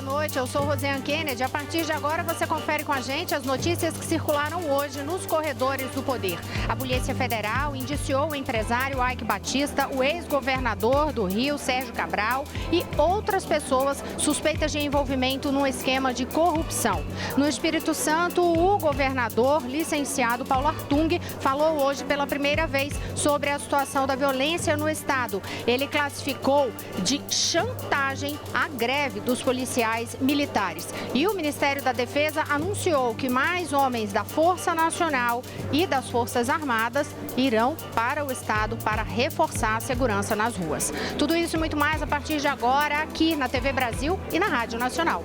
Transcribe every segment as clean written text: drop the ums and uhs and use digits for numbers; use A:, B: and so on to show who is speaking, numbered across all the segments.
A: boa noite. Eu sou Rosiane Kennedy. A partir de agora você confere com a gente as notícias que circularam hoje nos corredores do poder. A Polícia Federal indiciou o empresário Eike Batista, o ex-governador do Rio, Sérgio Cabral, e outras pessoas suspeitas de envolvimento num esquema de corrupção. No Espírito Santo, o governador, licenciado Paulo Artung, falou hoje pela primeira vez sobre a situação da violência no estado. Ele classificou de chantagem a greve dos policiais militares. E o Ministério da Defesa anunciou que mais homens da Força Nacional e das Forças Armadas irão para o estado para reforçar a segurança nas ruas. Tudo isso e muito mais a partir de agora aqui na TV Brasil e na Rádio Nacional.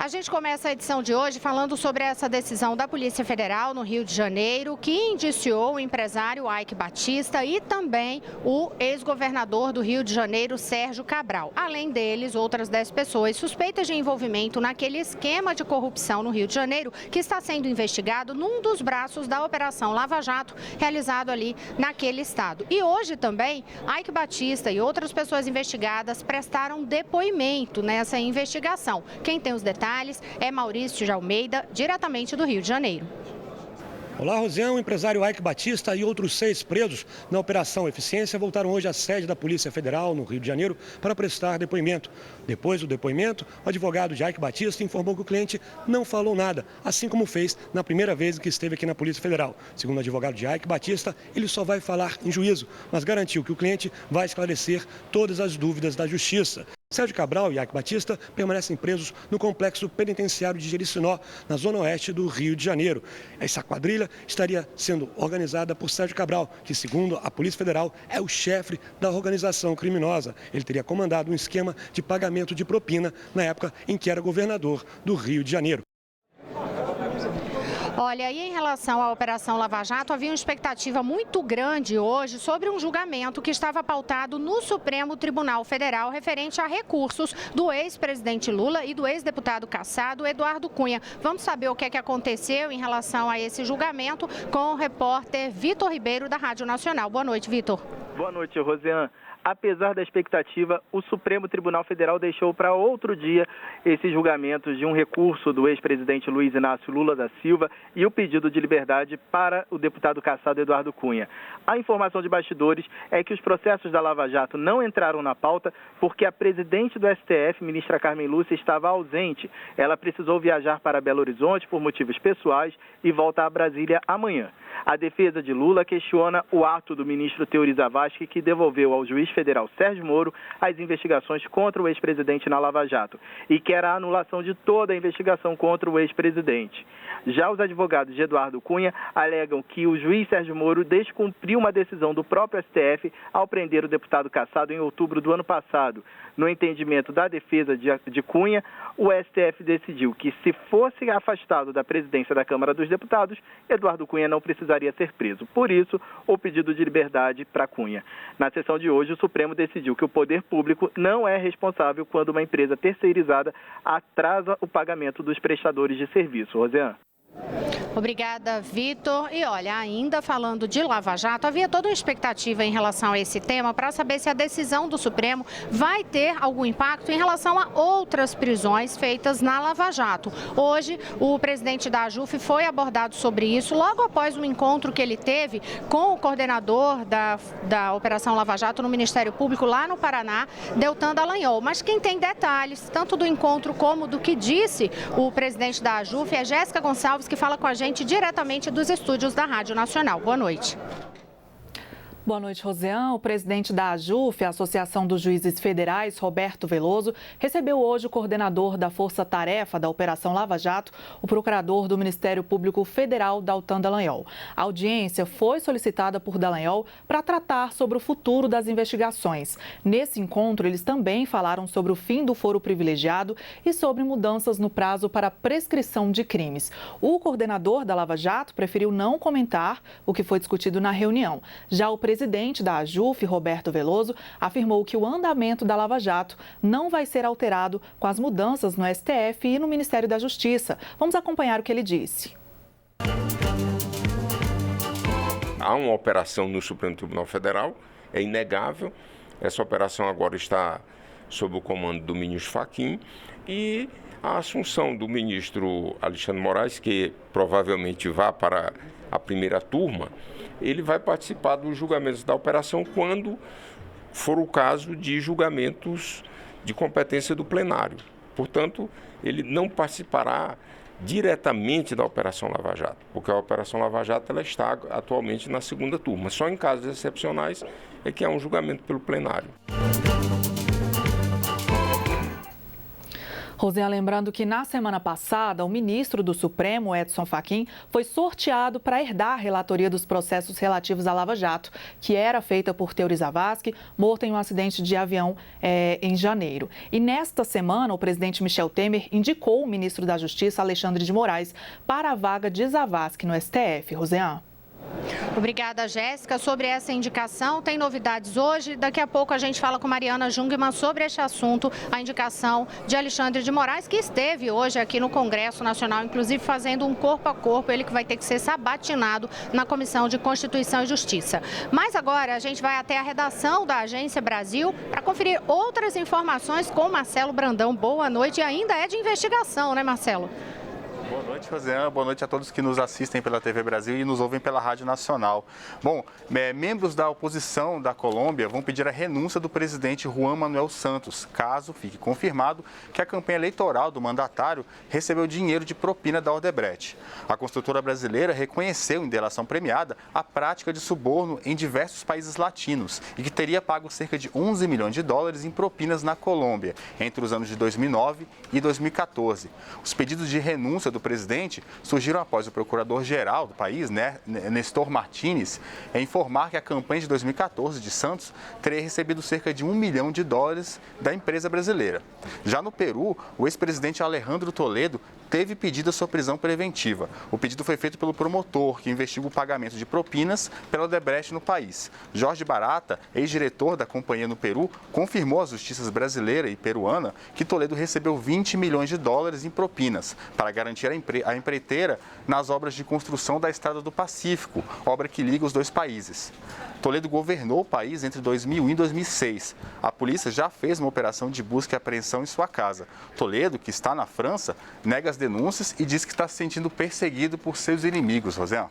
A: A gente começa a edição de hoje falando sobre essa decisão da Polícia Federal no Rio de Janeiro, que indiciou o empresário Eike Batista e também o ex-governador do Rio de Janeiro, Sérgio Cabral. Além deles, outras 10 pessoas suspeitas de envolvimento naquele esquema de corrupção no Rio de Janeiro, que está sendo investigado num dos braços da Operação Lava Jato, realizado ali naquele estado. E hoje também, Eike Batista e outras pessoas investigadas prestaram depoimento nessa investigação. Quem tem os detalhes é Maurício de Almeida, diretamente do Rio de Janeiro.
B: Olá, Rosiane. O empresário Eike Batista e outros 6 presos na Operação Eficiência voltaram hoje à sede da Polícia Federal, no Rio de Janeiro, para prestar depoimento. Depois do depoimento, o advogado de Eike Batista informou que o cliente não falou nada, assim como fez na primeira vez que esteve aqui na Polícia Federal. Segundo o advogado de Eike Batista, ele só vai falar em juízo, mas garantiu que o cliente vai esclarecer todas as dúvidas da Justiça. Sérgio Cabral e Eike Batista permanecem presos no complexo penitenciário de Jericinó, na zona oeste do Rio de Janeiro. Essa quadrilha estaria sendo organizada por Sérgio Cabral, que, segundo a Polícia Federal, é o chefe da organização criminosa. Ele teria comandado um esquema de pagamento de propina na época em que era governador do Rio de Janeiro.
A: Olha, e em relação à Operação Lava Jato, havia uma expectativa muito grande hoje sobre um julgamento que estava pautado no Supremo Tribunal Federal referente a recursos do ex-presidente Lula e do ex-deputado cassado Eduardo Cunha. Vamos saber o que é que aconteceu em relação a esse julgamento com o repórter Vitor Ribeiro, da Rádio Nacional. Boa noite, Vitor.
C: Boa noite, Rosiane. Apesar da expectativa, o Supremo Tribunal Federal deixou para outro dia esses julgamentos de um recurso do ex-presidente Luiz Inácio Lula da Silva e o pedido de liberdade para o deputado cassado Eduardo Cunha. A informação de bastidores é que os processos da Lava Jato não entraram na pauta porque a presidente do STF, ministra Carmen Lúcia, estava ausente. Ela precisou viajar para Belo Horizonte por motivos pessoais e volta a Brasília amanhã. A defesa de Lula questiona o ato do ministro Teori Zavascki, que devolveu ao juiz federal Sérgio Moro as investigações contra o ex-presidente na Lava Jato e quer a anulação de toda a investigação contra o ex-presidente. Já os advogados de Eduardo Cunha alegam que o juiz Sérgio Moro descumpriu uma decisão do próprio STF ao prender o deputado cassado em outubro do ano passado. No entendimento da defesa de Cunha, o STF decidiu que, se fosse afastado da presidência da Câmara dos Deputados, Eduardo Cunha não precisaria ser preso. Por isso, o pedido de liberdade para Cunha. Na sessão de hoje, o Supremo decidiu que o poder público não é responsável quando uma empresa terceirizada atrasa o pagamento dos prestadores de serviço. Rosiane.
A: Obrigada, Vitor. E olha, ainda falando de Lava Jato, havia toda uma expectativa em relação a esse tema para saber se a decisão do Supremo vai ter algum impacto em relação a outras prisões feitas na Lava Jato. Hoje, o presidente da AJUF foi abordado sobre isso logo após um encontro que ele teve com o coordenador da Operação Lava Jato no Ministério Público lá no Paraná, Deltan Dallagnol. Mas quem tem detalhes, tanto do encontro como do que disse o presidente da AJUF, é Jéssica Gonçalves, que fala com a gente diretamente dos estúdios da Rádio Nacional. Boa noite.
D: Boa noite, Rosiane. O presidente da AJUF, a Associação dos Juízes Federais, Roberto Veloso, recebeu hoje o coordenador da Força Tarefa da Operação Lava Jato, o procurador do Ministério Público Federal, Deltan Dallagnol. A audiência foi solicitada por Dallagnol para tratar sobre o futuro das investigações. Nesse encontro, eles também falaram sobre o fim do foro privilegiado e sobre mudanças no prazo para prescrição de crimes. O coordenador da Lava Jato preferiu não comentar o que foi discutido na reunião. Já o presidente da AJUF, Roberto Veloso, afirmou que o andamento da Lava Jato não vai ser alterado com as mudanças no STF e no Ministério da Justiça. Vamos acompanhar o que ele disse.
E: Há uma operação no Supremo Tribunal Federal, é inegável. Essa operação agora está sob o comando do ministro Fachin e a assunção do ministro Alexandre Moraes, que provavelmente vá para a primeira turma, ele vai participar dos julgamentos da operação quando for o caso de julgamentos de competência do plenário. Portanto, ele não participará diretamente da Operação Lava Jato, porque a Operação Lava Jato ela está atualmente na segunda turma. Só em casos excepcionais é que há um julgamento pelo plenário.
D: Rosiane, lembrando que na semana passada, o ministro do Supremo, Edson Fachin, foi sorteado para herdar a relatoria dos processos relativos à Lava Jato, que era feita por Teori Zavascki, morto em um acidente de avião em janeiro. E nesta semana, o presidente Michel Temer indicou o ministro da Justiça, Alexandre de Moraes, para a vaga de Zavascki no STF. Rosiane.
A: Obrigada, Jéssica. Sobre essa indicação, tem novidades hoje. Daqui a pouco a gente fala com Mariana Jungmann sobre este assunto, a indicação de Alexandre de Moraes, que esteve hoje aqui no Congresso Nacional, inclusive fazendo um corpo a corpo, ele que vai ter que ser sabatinado na Comissão de Constituição e Justiça. Mas agora a gente vai até a redação da Agência Brasil para conferir outras informações com Marcelo Brandão. Boa noite, e ainda é de investigação, né, Marcelo?
F: Boa noite, Rosiane. Boa noite a todos que nos assistem pela TV Brasil e nos ouvem pela Rádio Nacional. Bom, membros da oposição da Colômbia vão pedir a renúncia do presidente Juan Manuel Santos, caso fique confirmado que a campanha eleitoral do mandatário recebeu dinheiro de propina da Odebrecht. A construtora brasileira reconheceu em delação premiada a prática de suborno em diversos países latinos e que teria pago cerca de 11 milhões de dólares em propinas na Colômbia entre os anos de 2009 e 2014. Os pedidos de renúncia do presidente surgiram após o procurador-geral do país, Néstor Martínez, informar que a campanha de 2014 de Santos teria recebido cerca de 1 milhão de dólares da empresa brasileira. Já no Peru, o ex-presidente Alejandro Toledo teve pedido a sua prisão preventiva. O pedido foi feito pelo promotor, que investiga o pagamento de propinas pela Odebrecht no país. Jorge Barata, ex-diretor da companhia no Peru, confirmou às justiças brasileira e peruana que Toledo recebeu 20 milhões de dólares em propinas para garantir a empreiteira nas obras de construção da Estrada do Pacífico, obra que liga os dois países. Toledo governou o país entre 2001 e 2006. A polícia já fez uma operação de busca e apreensão em sua casa. Toledo, que está na França, nega as denúncias e diz que está se sentindo perseguido por seus inimigos. Rosiane.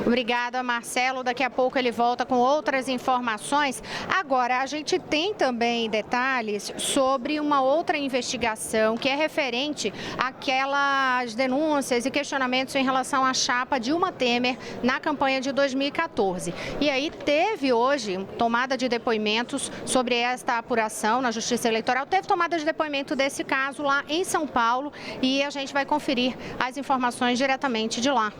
A: Obrigada, Marcelo. Daqui a pouco ele volta com outras informações. Agora, a gente tem também detalhes sobre uma outra investigação que é referente àquelas denúncias e questionamentos em relação à chapa Dilma Temer na campanha de 2014. E aí teve hoje tomada de depoimentos sobre esta apuração na Justiça Eleitoral. Teve tomada de depoimento desse caso lá em São Paulo e a gente vai conferir as informações diretamente de lá.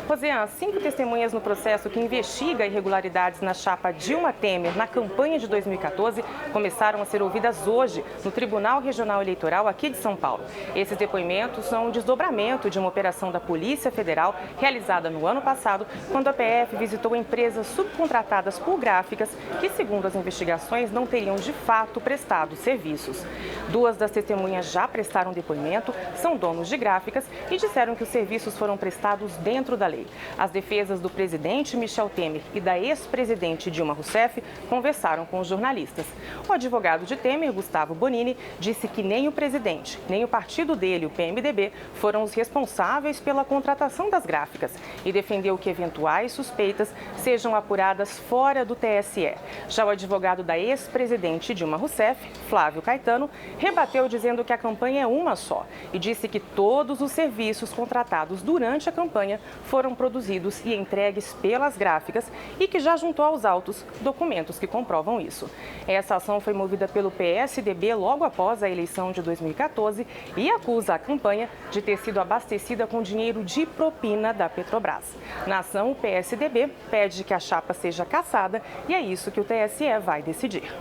G: Rosiane, 5 testemunhas no processo que investiga irregularidades na chapa Dilma Temer na campanha de 2014 começaram a ser ouvidas hoje no Tribunal Regional Eleitoral aqui de São Paulo. Esses depoimentos são um desdobramento de uma operação da Polícia Federal realizada no ano passado, quando a PF visitou empresas subcontratadas por gráficas que, segundo as investigações, não teriam de fato prestado serviços. 2 das testemunhas já prestaram depoimento, são donos de gráficas e disseram que os serviços foram prestados dentro da lei. As defesas do presidente Michel Temer e da ex-presidente Dilma Rousseff conversaram com os jornalistas. O advogado de Temer, Gustavo Bonini, disse que nem o presidente, nem o partido dele, o PMDB, foram os responsáveis pela contratação das gráficas e defendeu que eventuais suspeitas sejam apuradas fora do TSE. Já o advogado da ex-presidente Dilma Rousseff, Flávio Caetano, rebateu dizendo que a campanha é uma só e disse que todos os serviços contratados durante a campanha foram produzidos e entregues pelas gráficas e que já juntou aos autos documentos que comprovam isso. Essa ação foi movida pelo PSDB logo após a eleição de 2014 e acusa a campanha de ter sido abastecida com dinheiro de propina da Petrobras. Na ação, o PSDB pede que a chapa seja cassada e é isso que o TSE vai decidir.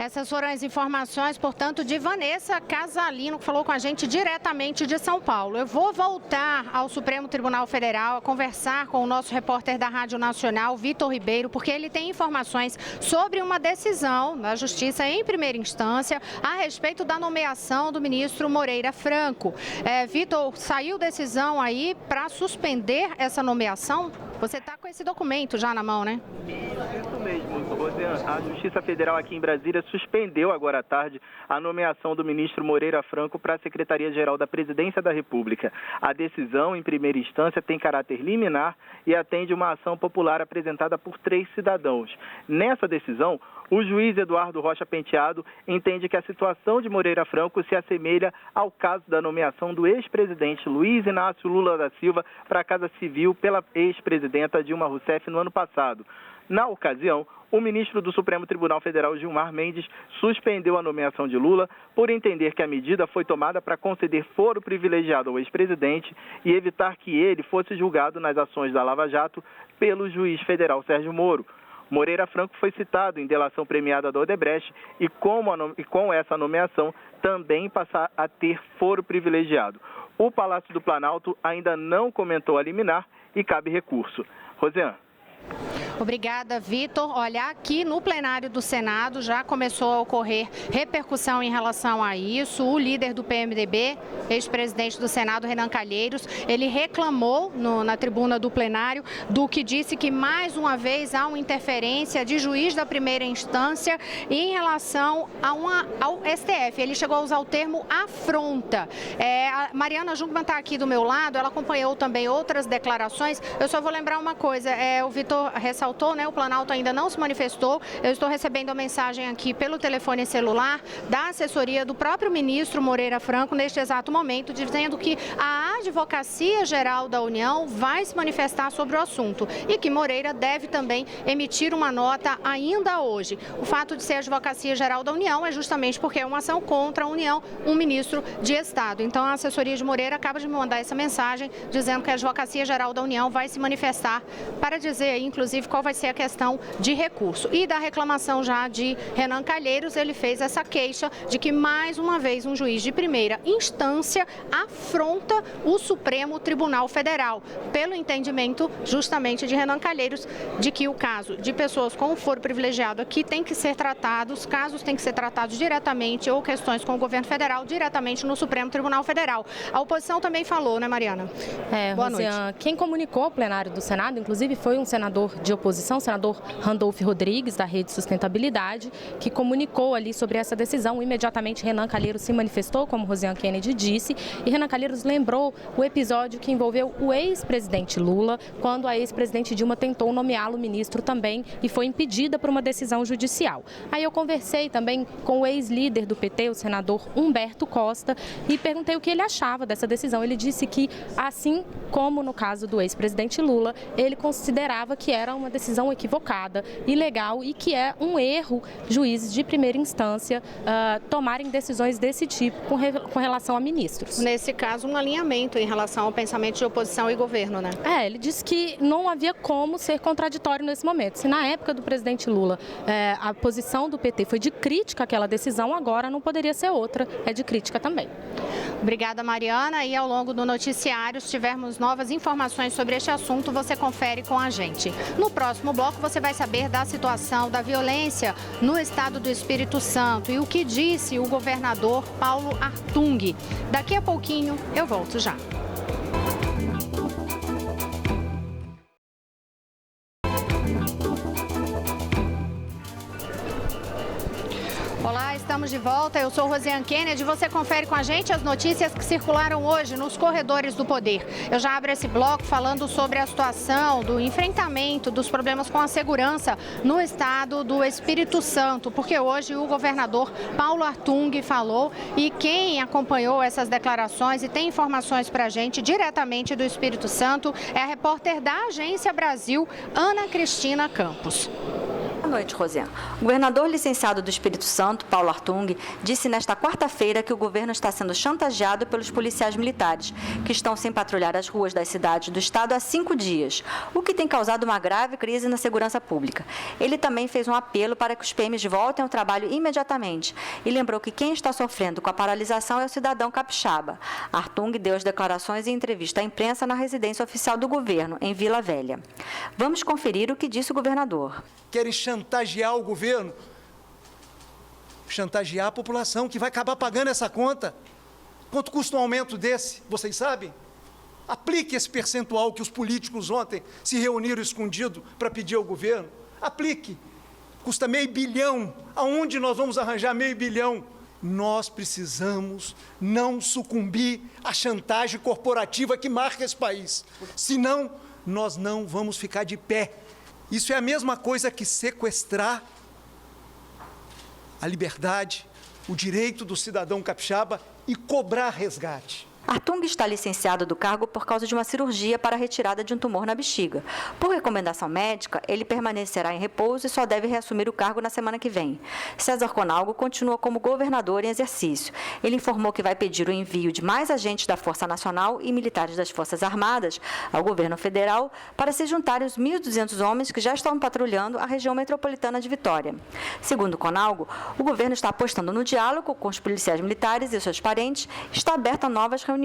A: Essas foram as informações, portanto, de Vanessa Casalino, que falou com a gente diretamente de São Paulo. Eu vou voltar ao Supremo Tribunal Federal a conversar com o nosso repórter da Rádio Nacional, Vitor Ribeiro, porque ele tem informações sobre uma decisão da Justiça em primeira instância a respeito da nomeação do ministro Moreira Franco. Vitor, saiu decisão aí para suspender essa nomeação? Você está com esse documento já na mão, né?
C: Isso mesmo, Rosiane. A Justiça Federal aqui em Brasília suspendeu agora à tarde a nomeação do ministro Moreira Franco para a Secretaria-Geral da Presidência da República. A decisão, em primeira instância, tem caráter liminar e atende uma ação popular apresentada por 3 cidadãos. Nessa decisão, o juiz Eduardo Rocha Penteado entende que a situação de Moreira Franco se assemelha ao caso da nomeação do ex-presidente Luiz Inácio Lula da Silva para a Casa Civil pela ex-presidenta Dilma Rousseff no ano passado. Na ocasião, o ministro do Supremo Tribunal Federal, Gilmar Mendes, suspendeu a nomeação de Lula por entender que a medida foi tomada para conceder foro privilegiado ao ex-presidente e evitar que ele fosse julgado nas ações da Lava Jato pelo juiz federal Sérgio Moro. Moreira Franco foi citado em delação premiada da Odebrecht e com essa nomeação também passa a ter foro privilegiado. O Palácio do Planalto ainda não comentou a liminar e cabe recurso. Rosiane.
A: Obrigada, Vitor. Olha, aqui no plenário do Senado já começou a ocorrer repercussão em relação a isso. O líder do PMDB, ex-presidente do Senado, Renan Calheiros, ele reclamou na tribuna do plenário do que disse que mais uma vez há uma interferência de juiz da primeira instância em relação ao STF. Ele chegou a usar o termo afronta. A Mariana Jungmann está aqui do meu lado, ela acompanhou também outras declarações. Eu só vou lembrar uma coisa, o Vitor ressaltou, né? O Planalto ainda não se manifestou. Eu estou recebendo a mensagem aqui pelo telefone celular da assessoria do próprio ministro Moreira Franco neste exato momento, dizendo que a Advocacia Geral da União vai se manifestar sobre o assunto e que Moreira deve também emitir uma nota ainda hoje. O fato de ser a Advocacia Geral da União é justamente porque é uma ação contra a União, um ministro de Estado. Então, a assessoria de Moreira acaba de me mandar essa mensagem dizendo que a Advocacia Geral da União vai se manifestar para dizer, inclusive, qual vai ser a questão de recurso. E da reclamação já de Renan Calheiros, ele fez essa queixa de que, mais uma vez, um juiz de primeira instância afronta o Supremo Tribunal Federal, pelo entendimento justamente de Renan Calheiros, de que o caso de pessoas com foro privilegiado aqui tem que ser tratados, casos têm que ser tratados diretamente ou questões com o governo federal diretamente no Supremo Tribunal Federal. A oposição também falou, né, Mariana? Boa noite.
H: Quem comunicou ao plenário do Senado, inclusive, foi um senador de oposição, o senador Randolfo Rodrigues, da Rede Sustentabilidade, que comunicou ali sobre essa decisão. Imediatamente, Renan Calheiros se manifestou, como Rosiane Kennedy disse, e Renan Calheiros lembrou o episódio que envolveu o ex-presidente Lula, quando a ex-presidente Dilma tentou nomeá-lo ministro também e foi impedida por uma decisão judicial. Aí eu conversei também com o ex-líder do PT, o senador Humberto Costa, e perguntei o que ele achava dessa decisão. Ele disse que, assim como no caso do ex-presidente Lula, ele considerava que era uma decisão equivocada, ilegal e que é um erro juízes de primeira instância tomarem decisões desse tipo com relação a ministros.
A: Nesse caso, um alinhamento em relação ao pensamento de oposição e governo, né?
H: Ele disse que não havia como ser contraditório nesse momento. Se na época do presidente Lula a posição do PT foi de crítica àquela decisão, agora não poderia ser outra, é de crítica também.
A: Obrigada, Mariana. E ao longo do noticiário, se tivermos novas informações sobre este assunto, você confere com a gente. No próximo bloco, você vai saber da situação da violência no estado do Espírito Santo e o que disse o governador Paulo Artung. Daqui a pouquinho, eu volto já. Olá, estamos de volta. Eu sou Rosiane Kennedy. Você confere com a gente as notícias que circularam hoje nos corredores do poder. Eu já abro esse bloco falando sobre a situação do enfrentamento dos problemas com a segurança no estado do Espírito Santo, porque hoje o governador Paulo Artung falou e quem acompanhou essas declarações e tem informações para a gente diretamente do Espírito Santo é a repórter da Agência Brasil, Ana Cristina Campos.
I: Boa noite, Rosiane. O governador licenciado do Espírito Santo, Paulo Artung, disse nesta quarta-feira que o governo está sendo chantageado pelos policiais militares, que estão sem patrulhar as ruas das cidades do estado há 5 dias, o que tem causado uma grave crise na segurança pública. Ele também fez um apelo para que os PMs voltem ao trabalho imediatamente e lembrou que quem está sofrendo com a paralisação é o cidadão capixaba. Artung deu as declarações em entrevista à imprensa na residência oficial do governo, em Vila Velha. Vamos conferir o que disse o governador.
J: Querem chantagear o governo, chantagear a população, que vai acabar pagando essa conta. Quanto custa um aumento desse? Vocês sabem? Aplique esse percentual que os políticos ontem se reuniram escondido para pedir ao governo. Aplique. Custa R$500 bilhão. Aonde nós vamos arranjar R$500 bilhão? Nós precisamos não sucumbir à chantagem corporativa que marca esse país. Senão, nós não vamos ficar de pé. Isso é a mesma coisa que sequestrar a liberdade, o direito do cidadão capixaba e cobrar resgate.
I: Artung está licenciado do cargo por causa de uma cirurgia para a retirada de um tumor na bexiga. Por recomendação médica, ele permanecerá em repouso e só deve reassumir o cargo na semana que vem. César Conalgo continua como governador em exercício. Ele informou que vai pedir o envio de mais agentes da Força Nacional e militares das Forças Armadas ao governo federal para se juntarem os 1.200 homens que já estão patrulhando a região metropolitana de Vitória. Segundo Conalgo, o governo está apostando no diálogo com os policiais militares e seus parentes e está aberto a novas reuniões.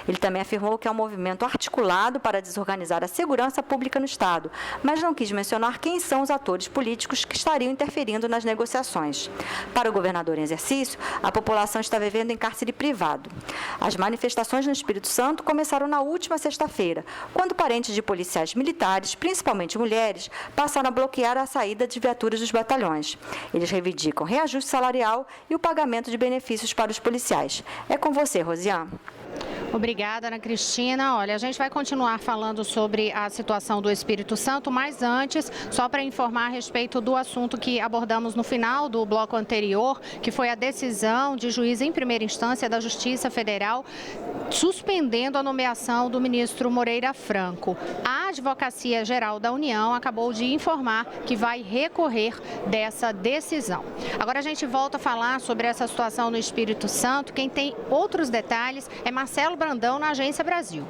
I: Ele também afirmou que é um movimento articulado para desorganizar a segurança pública no Estado, mas não quis mencionar quem são os atores políticos que estariam interferindo nas negociações. Para o governador em exercício, a população está vivendo em cárcere privado. As manifestações no Espírito Santo começaram na última sexta-feira, quando parentes de policiais militares, principalmente mulheres, passaram a bloquear a saída de viaturas dos batalhões. Eles reivindicam reajuste salarial e o pagamento de benefícios para os policiais. É com você, Rosiane.
A: Obrigada, Ana Cristina. Olha, a gente vai continuar falando sobre a situação do Espírito Santo, mas antes, só para informar a respeito do assunto que abordamos no final do bloco anterior, que foi a decisão de juiz em primeira instância da Justiça Federal suspendendo a nomeação do ministro Moreira Franco. A Advocacia Geral da União acabou de informar que vai recorrer dessa decisão. Agora a gente volta a falar sobre essa situação no Espírito Santo. Quem tem outros detalhes é Marcelo Brandão, na Agência Brasil.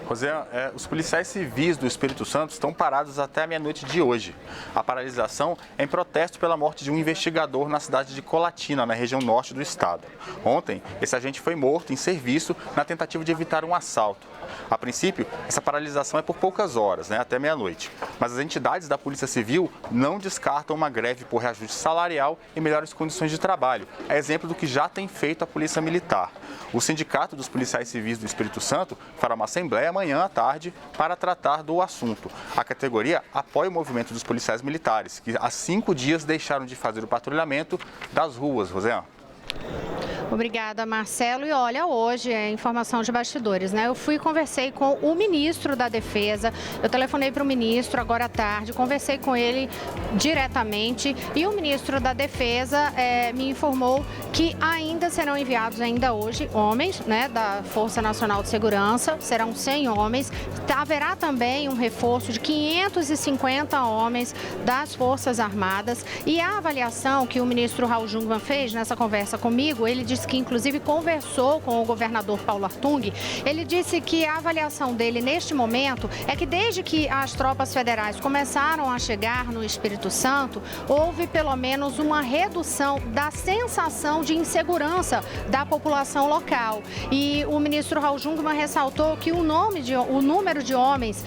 F: Rosiane, os policiais civis do Espírito Santo estão parados até a meia-noite de hoje. A paralisação é em protesto pela morte de um investigador na cidade de Colatina, na região norte do estado. Ontem, esse agente foi morto em serviço na tentativa de evitar um assalto. A princípio, essa paralisação é por poucas horas, até meia-noite. Mas as entidades da Polícia Civil não descartam uma greve por reajuste salarial e melhores condições de trabalho. É exemplo do que já tem feito a Polícia Militar. O Sindicato dos Policiais Civis do Espírito Santo fará uma assembleia amanhã à tarde para tratar do assunto. A categoria apoia o movimento dos policiais militares, que há 5 dias deixaram de fazer o patrulhamento das ruas. Rosiane.
A: Obrigada, Marcelo. E olha, hoje é informação de bastidores, Eu fui e conversei com o ministro da Defesa, eu telefonei para o ministro agora à tarde, conversei com ele diretamente e o ministro da Defesa me informou que ainda serão enviados ainda hoje homens, da Força Nacional de Segurança, serão 100 homens. Haverá também um reforço de 550 homens das Forças Armadas e a avaliação que o ministro Raul Jungmann fez nessa conversa comigo, ele disse que inclusive conversou com o governador Paulo Artung. Ele disse que a avaliação dele neste momento é que desde que as tropas federais começaram a chegar no Espírito Santo, houve pelo menos uma redução da sensação de insegurança da população local. E o ministro Raul Jungmann ressaltou que o número de homens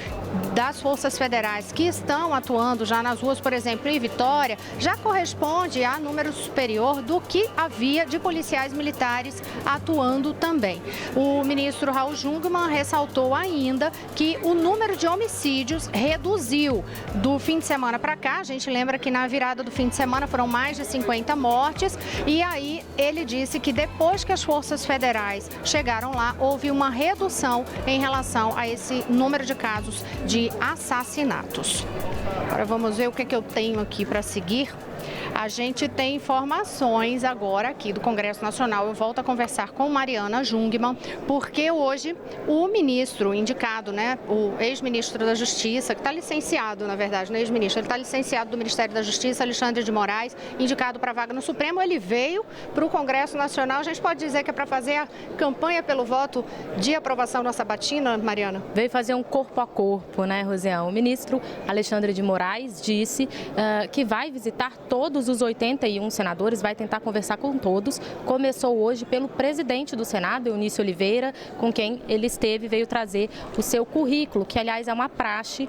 A: das forças federais que estão atuando já nas ruas, por exemplo, em Vitória, já corresponde a número superior do que havia de policiais militares atuando também. O ministro Raul Jungmann ressaltou ainda que o número de homicídios reduziu do fim de semana para cá. A gente lembra que na virada do fim de semana foram mais de 50 mortes e aí ele disse que depois que as forças federais chegaram lá, houve uma redução em relação a esse número de casos de assassinatos. Agora vamos ver o que eu tenho aqui para seguir. A gente tem informações agora aqui do Congresso Nacional. Eu volto a conversar com Mariana Jungmann, porque hoje o ministro indicado, o ex-ministro da Justiça, que está licenciado, na verdade, não é ex-ministro, ele está licenciado do Ministério da Justiça, Alexandre de Moraes, indicado para a vaga no Supremo, ele veio para o Congresso Nacional. A gente pode dizer que é para fazer a campanha pelo voto de aprovação da sabatina, Mariana?
H: Veio fazer um corpo a corpo, Rosiane? O ministro Alexandre de Moraes disse que vai visitar todos todos os 81 senadores, vai tentar conversar com todos. Começou hoje pelo presidente do Senado, Eunício Oliveira, com quem ele esteve, veio trazer o seu currículo, que aliás é uma praxe,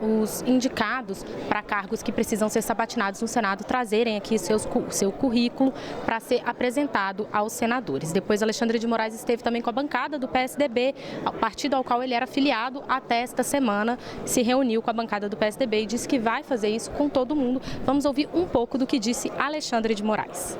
H: os indicados para cargos que precisam ser sabatinados no Senado trazerem aqui seu currículo para ser apresentado aos senadores. Depois, Alexandre de Moraes esteve também com a bancada do PSDB, partido ao qual ele era filiado até esta semana, se reuniu com a bancada do PSDB e disse que vai fazer isso com todo mundo. Vamos ouvir um pouco do que disse Alexandre de Moraes.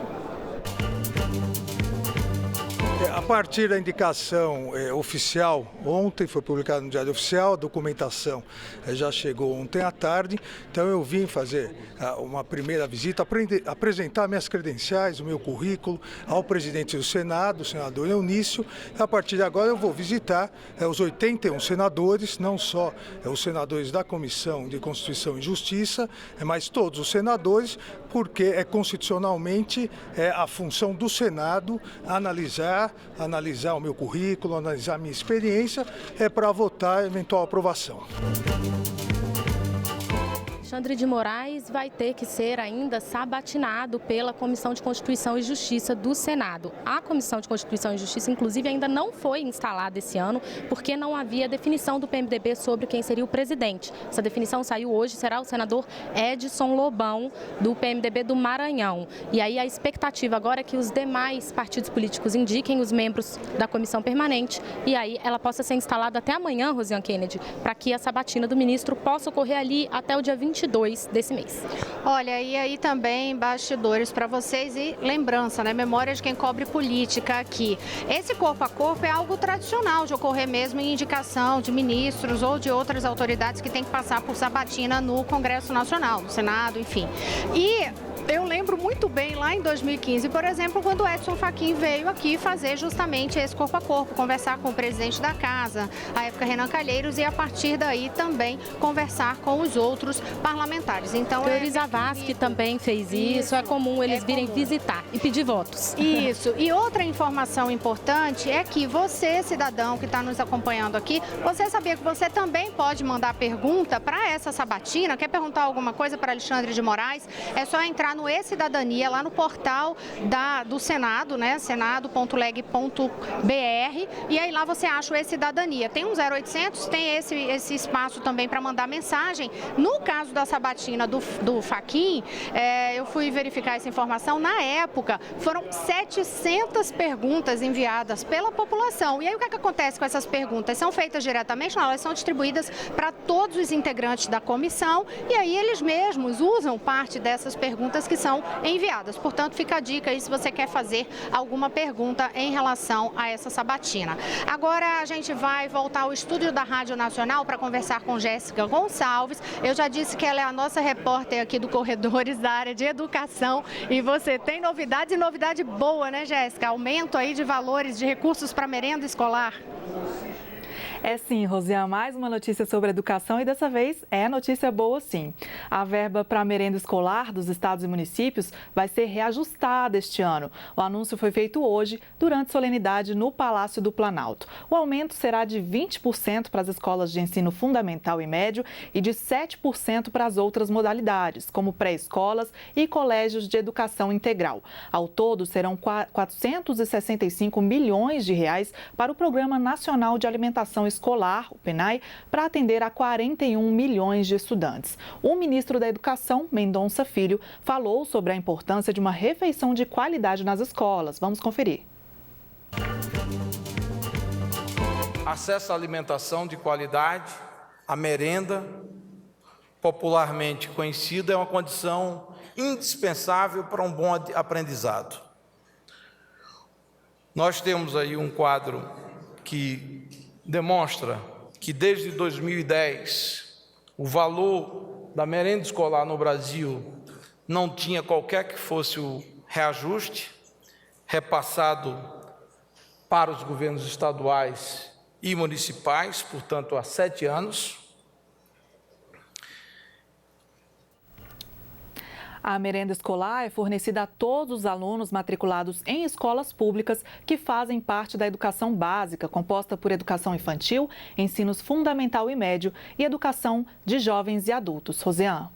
K: A partir da indicação oficial, ontem foi publicado no Diário Oficial, a documentação já chegou ontem à tarde, então eu vim fazer uma primeira visita, apresentar minhas credenciais, o meu currículo ao presidente do Senado, o senador Eunício. A partir de agora eu vou visitar os 81 senadores, não só os senadores da Comissão de Constituição e Justiça, mas todos os senadores, porque é constitucionalmente a função do Senado analisar o meu currículo, analisar a minha experiência, para votar a eventual aprovação.
H: Alexandre de Moraes vai ter que ser ainda sabatinado pela Comissão de Constituição e Justiça do Senado. A Comissão de Constituição e Justiça, inclusive, ainda não foi instalada esse ano, porque não havia definição do PMDB sobre quem seria o presidente. Essa definição saiu hoje, será o senador Edson Lobão, do PMDB do Maranhão. E aí a expectativa agora é que os demais partidos políticos indiquem os membros da comissão permanente e aí ela possa ser instalada até amanhã, Rosiane Kennedy, para que a sabatina do ministro possa ocorrer ali até o dia 22 desse mês.
A: Olha, e aí também bastidores para vocês e lembrança, né? Memória de quem cobre política aqui. Esse corpo a corpo é algo tradicional de ocorrer mesmo em indicação de ministros ou de outras autoridades que têm que passar por sabatina no Congresso Nacional, no Senado, enfim. E eu lembro muito bem lá em 2015, por exemplo, quando o Edson Fachin veio aqui fazer justamente esse corpo a corpo, conversar com o presidente da casa, à época Renan Calheiros, e a partir daí também conversar com os outros parlamentares. Então,
H: Teori Zavascki também fez isso, é comum eles virem visitar e pedir votos.
A: Isso. E outra informação importante é que você, cidadão que está nos acompanhando aqui, você sabia que você também pode mandar pergunta para essa sabatina? Quer perguntar alguma coisa para Alexandre de Moraes? É só entrar no E-Cidadania, lá no portal do Senado, né? senado.leg.br, e aí lá você acha o E-Cidadania. Tem um 0800, tem esse espaço também para mandar mensagem. No caso da sabatina do Fachin, eu fui verificar essa informação, na época foram 700 perguntas enviadas pela população. E aí o que acontece com essas perguntas? São feitas diretamente? Não, elas são distribuídas para todos os integrantes da comissão e aí eles mesmos usam parte dessas perguntas que são enviadas. Portanto, fica a dica aí se você quer fazer alguma pergunta em relação a essa sabatina. Agora a gente vai voltar ao estúdio da Rádio Nacional para conversar com Jéssica Gonçalves. Eu já disse que ela é a nossa repórter aqui do Corredores da área de educação e você tem novidades e novidade boa, né, Jéssica? Aumento aí de valores de recursos para merenda escolar.
D: É sim, Rosiane, mais uma notícia sobre educação e dessa vez é notícia boa sim. A verba para a merenda escolar dos estados e municípios vai ser reajustada este ano. O anúncio foi feito hoje durante solenidade no Palácio do Planalto. O aumento será de 20% para as escolas de ensino fundamental e médio e de 7% para as outras modalidades, como pré-escolas e colégios de educação integral. Ao todo, serão 465 milhões de reais para o Programa Nacional de Alimentação Escolar, o PNAE, para atender a 41 milhões de estudantes. O ministro da Educação, Mendonça Filho, falou sobre a importância de uma refeição de qualidade nas escolas. Vamos conferir.
L: Acesso à alimentação de qualidade, a merenda, popularmente conhecida, é uma condição indispensável para um bom aprendizado. Nós temos aí um quadro que demonstra que desde 2010 o valor da merenda escolar no Brasil não tinha qualquer que fosse o reajuste repassado para os governos estaduais e municipais, portanto, há 7 anos.
D: A merenda escolar é fornecida a todos os alunos matriculados em escolas públicas que fazem parte da educação básica, composta por educação infantil, ensinos fundamental e médio e educação de jovens e adultos. Rosiane.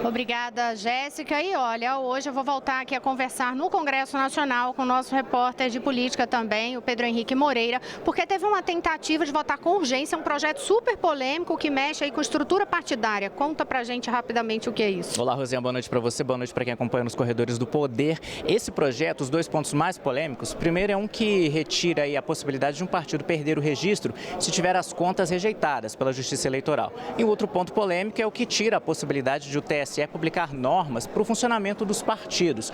A: Obrigada, Jéssica. E olha, hoje eu vou voltar aqui a conversar no Congresso Nacional com o nosso repórter de política também, o Pedro Henrique Moreira, porque teve uma tentativa de votar com urgência um projeto super polêmico que mexe aí com estrutura partidária. Conta pra gente rapidamente o que é isso.
M: Olá, Rosinha, boa noite para você, boa noite para quem acompanha nos corredores do poder. Esse projeto, os dois pontos mais polêmicos, primeiro é um que retira aí a possibilidade de um partido perder o registro se tiver as contas rejeitadas pela Justiça Eleitoral. E o outro ponto polêmico é o que tira a possibilidade de o TSE publicar normas para o funcionamento dos partidos.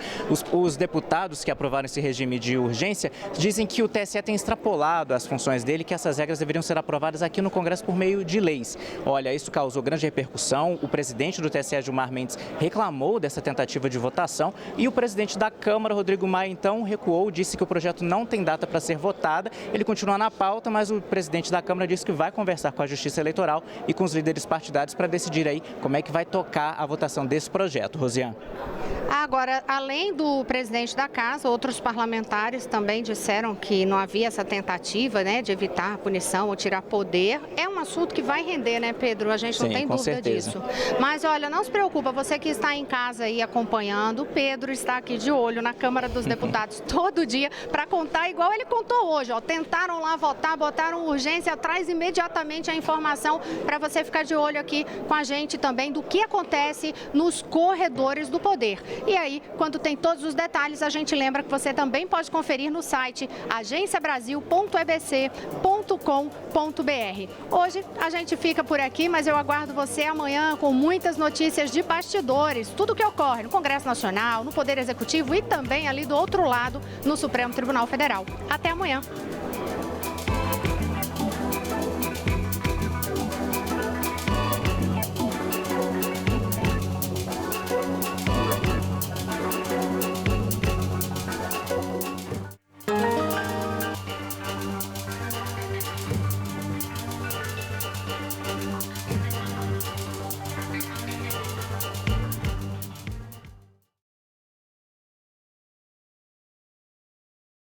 M: Os deputados que aprovaram esse regime de urgência dizem que o TSE tem extrapolado as funções dele, que essas regras deveriam ser aprovadas aqui no Congresso por meio de leis. Olha, isso causou grande repercussão. O presidente do TSE, Gilmar Mendes, reclamou dessa tentativa de votação e o presidente da Câmara, Rodrigo Maia, então recuou, disse que o projeto não tem data para ser votada. Ele continua na pauta, mas o presidente da Câmara disse que vai conversar com a Justiça Eleitoral e com os líderes partidários para decidir aí como é que vai tocar a votação desse projeto. Rosiane.
A: Agora, além do presidente da casa, outros parlamentares também disseram que não havia essa tentativa, né, de evitar punição ou tirar poder. É um assunto que vai render, né, Pedro? A gente não tem dúvida disso. Mas olha, não se preocupa, você que está em casa aí acompanhando, o Pedro está aqui de olho na Câmara dos Deputados todo dia para contar igual ele contou hoje. Ó, tentaram lá votar, botaram urgência, traz imediatamente a informação para você ficar de olho aqui com a gente também do que acontece nos corredores do poder. E aí, quando tem todos os detalhes, a gente lembra que você também pode conferir no site agenciabrasil.ebc.com.br. Hoje a gente fica por aqui, mas eu aguardo você amanhã com muitas notícias de bastidores, tudo o que ocorre no Congresso Nacional, no Poder Executivo e também ali do outro lado, no Supremo Tribunal Federal. Até amanhã.